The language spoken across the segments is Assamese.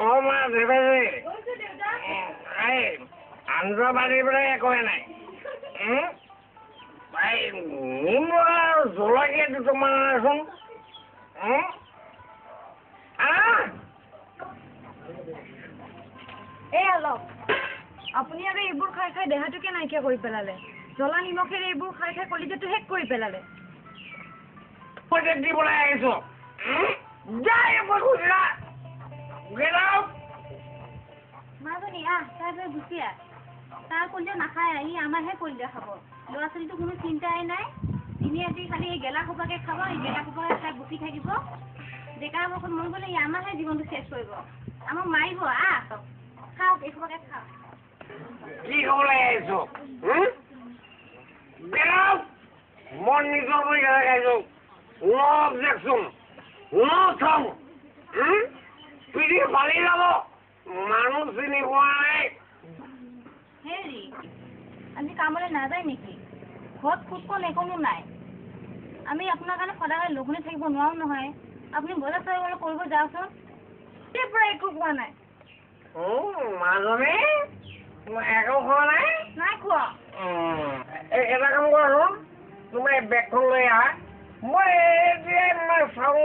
মা দেৱাজী এই আঞ্জা বাঢ়ি পেলাই একোৱে নাই এই নিমখ আৰু জলকীয়া দুটামান আছোন এই অলপ আপুনি আৰু এইবোৰ খাই খাই দেহাটোকে নাইকিয়া কৰি পেলালে জ্বলা নিমখেৰে এইবোৰ খাই খাই কলিজাটো শেষ কৰি পেলালে পইচা দিবলৈ আহিছো যাই খুচৰা মাজনী আহ তাই গুচি আহ তাৰ কলিজা নাখায় ই আমাৰহে কলিজা খাব ল'ৰা ছোৱালীটো কোনো চিন্তাই নাই তিনি আজি খালি এই গেলা সোপাকে খাব এই গেলা সোপাকে খাই বকি থাকিব ডেকা বকত মন গ'লে ই আমাৰহে জীৱনটো শেষ কৰিব আমাক মাৰিব আহ খাওক এই সোপাকে খাওক কি খাবলৈ আহিছো মই নিজৰ পইচা খাইছো নো অবজেকশ্যন নো থং পিঠি ফালি যাব মানুহ চিনি পোৱা নাই হেৰি আজি কামলৈ নাযায় নেকি ঘৰত খুদকণ একো নাই আমি আপোনাৰ কাৰণে সদায় লঘোণে থাকিব নোৱাৰো নহয় আপুনি বজাৰ চজাৰ কৰিব যাওকচোন তেতিয়াৰ পৰা একো খোৱা নাই মাজনী একো খোৱা নাই নাই খোৱা এটা কাম কৰা তোমাৰ বেগখন লৈ আহা মই এতিয়া চাওঁ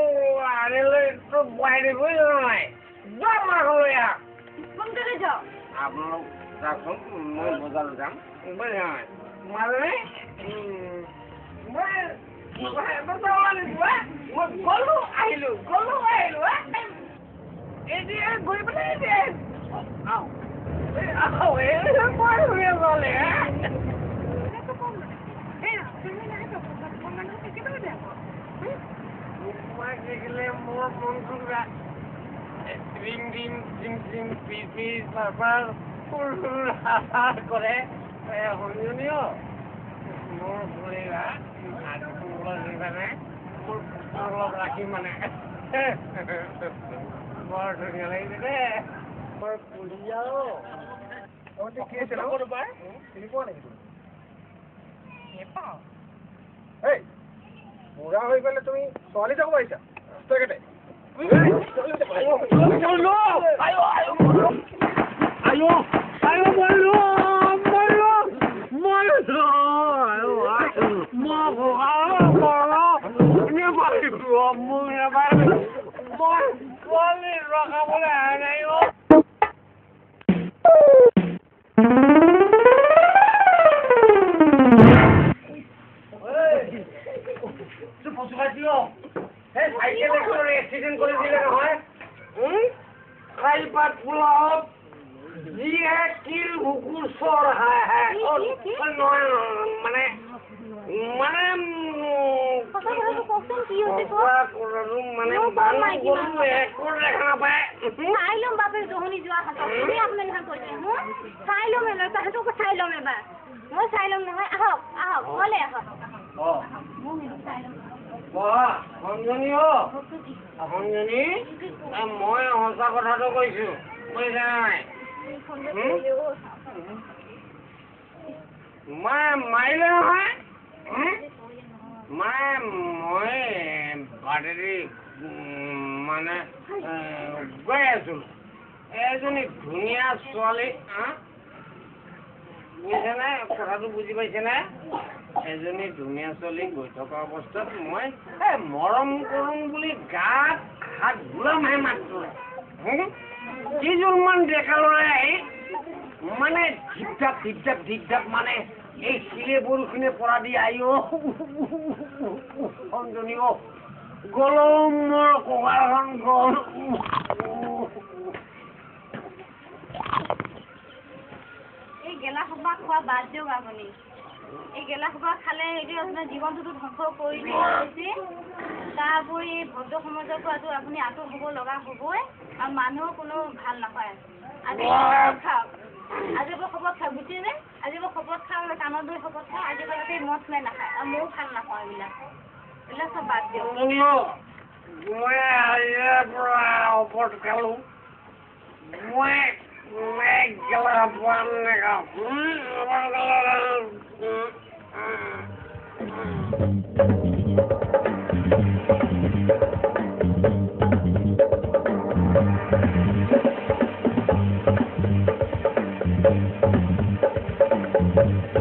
আনিলৈ বহাই দিবই জানো নাই যোৱা মাখন লৈ আহা সোনকালে যাওক আপোনালোক যাওকচোন মই বজাৰত যাম মাজনী মই গলো আহিলো এতিয়া গৈ পেলাই এতিয়া দেখিলে মোৰ মনটো Rim Rim SIM SIM piece তাৰপৰা ফুল কৰে শুনিও মোৰ ভৰিৰা মোৰ অলপ ৰাখি মানে বৰ ধুনীয়া লাগিছে দে বৰ পুলিয়া বুঢ়া হৈ গ'লে তুমি ছোৱালী যাব পাৰিছা ৰাস্তাঘাটে ৰখাবলৈ অহা নাই এক্সিডেণ্ট কৰি দিলে নহয় খাইপাত পোলাও যিহে কিল বুকুৰ চৰ নহয় মানে মানে মই সঁচা কথাটো কৈছো বুজিছা নাই মাৰিলে নহয় মই বাটেদি মানে গৈ আছো এজনী ধুনীয়া ছোৱালী বুজিছে নে কথাটো বুজি পাইছে নে এজনী ধুনীয়া ছোৱালী গৈ থকা অৱস্থাত মই মৰম কৰোঁ বুলি গাত হাত ঘূৰামহে মাত্ৰ যিজনমান ডেকা ল'ৰাই আহি মানে ধিপ মানে এই শিলে বৰষুণে পৰা দি আহি সঞ্জনী গলম মোৰ ককাৰখন গল এই গেলা সোপা খোৱা বাদ দিয়ক আপুনি এই গেলা সোপা খালে এইটো আপোনাৰ জীৱনটোতো ধ্বংস কৰি দিছে তাৰ উপৰি ভদ্ৰ সমাজৰ পৰাতো আপুনি আঁতৰ হ'ব লগা হ'বই আৰু মানুহৰ কোনো ভাল নাপায় আজি খাওক আজি শপত খাওক বুজিছেনে আজি শপত খাওঁ কাণৰ দৈ শপত খাওঁ আজি মদ খাই নাখায় আৰু ময়ো ভাল নাপাওঁ এইবিলাক চব বাদ দিয়ক মই আজিৰ পৰা ওপৰত খালো মই গেলা পোৱা নাখাওঁ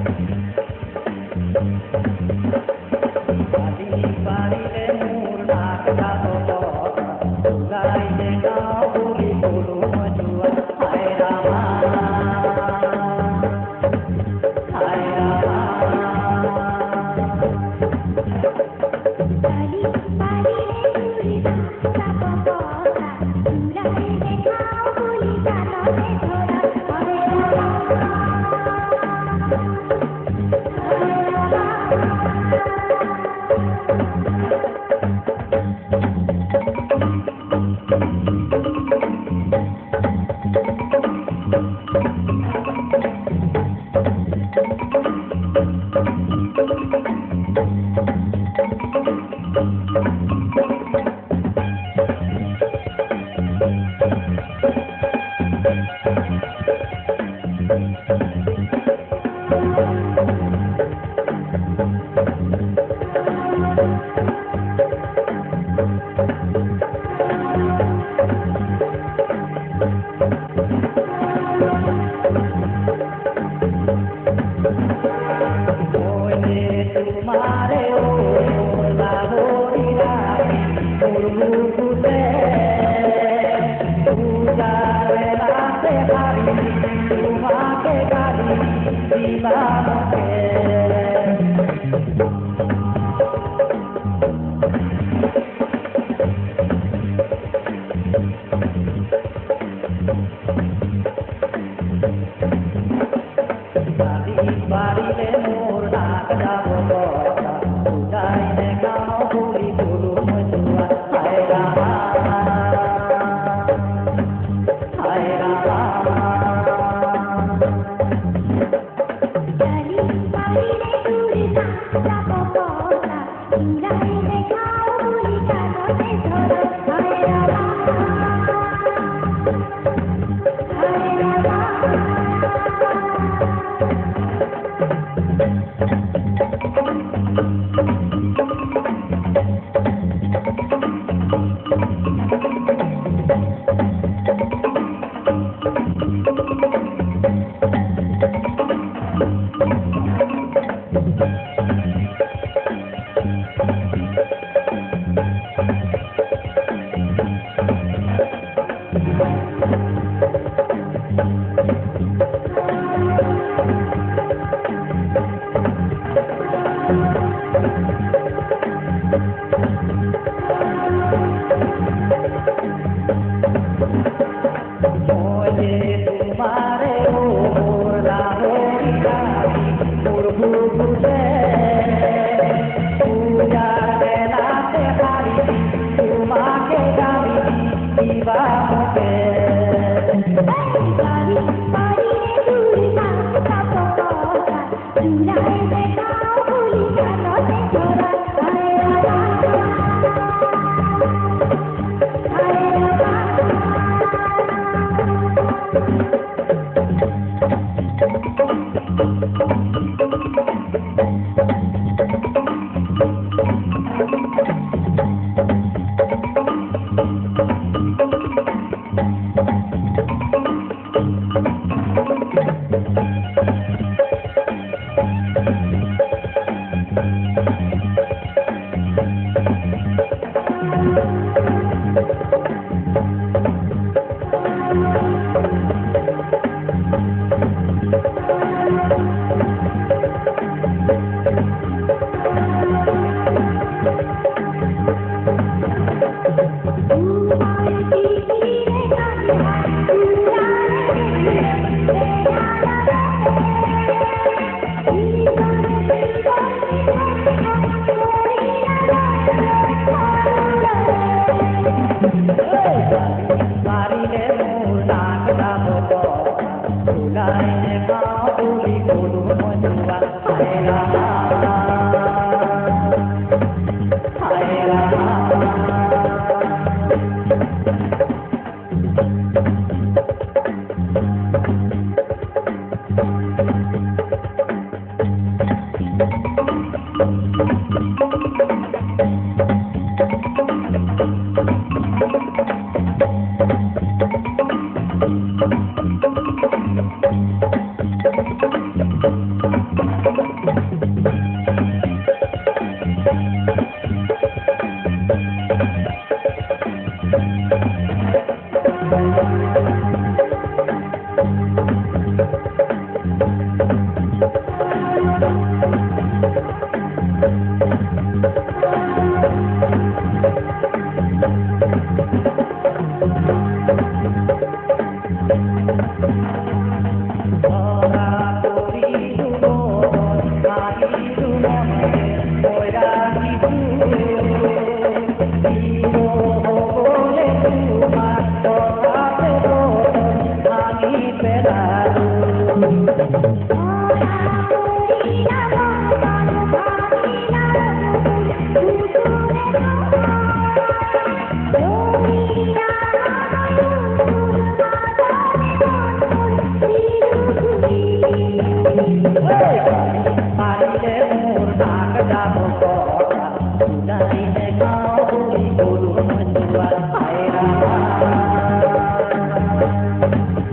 Hi,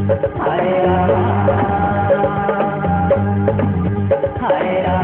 हाय राम हाय राम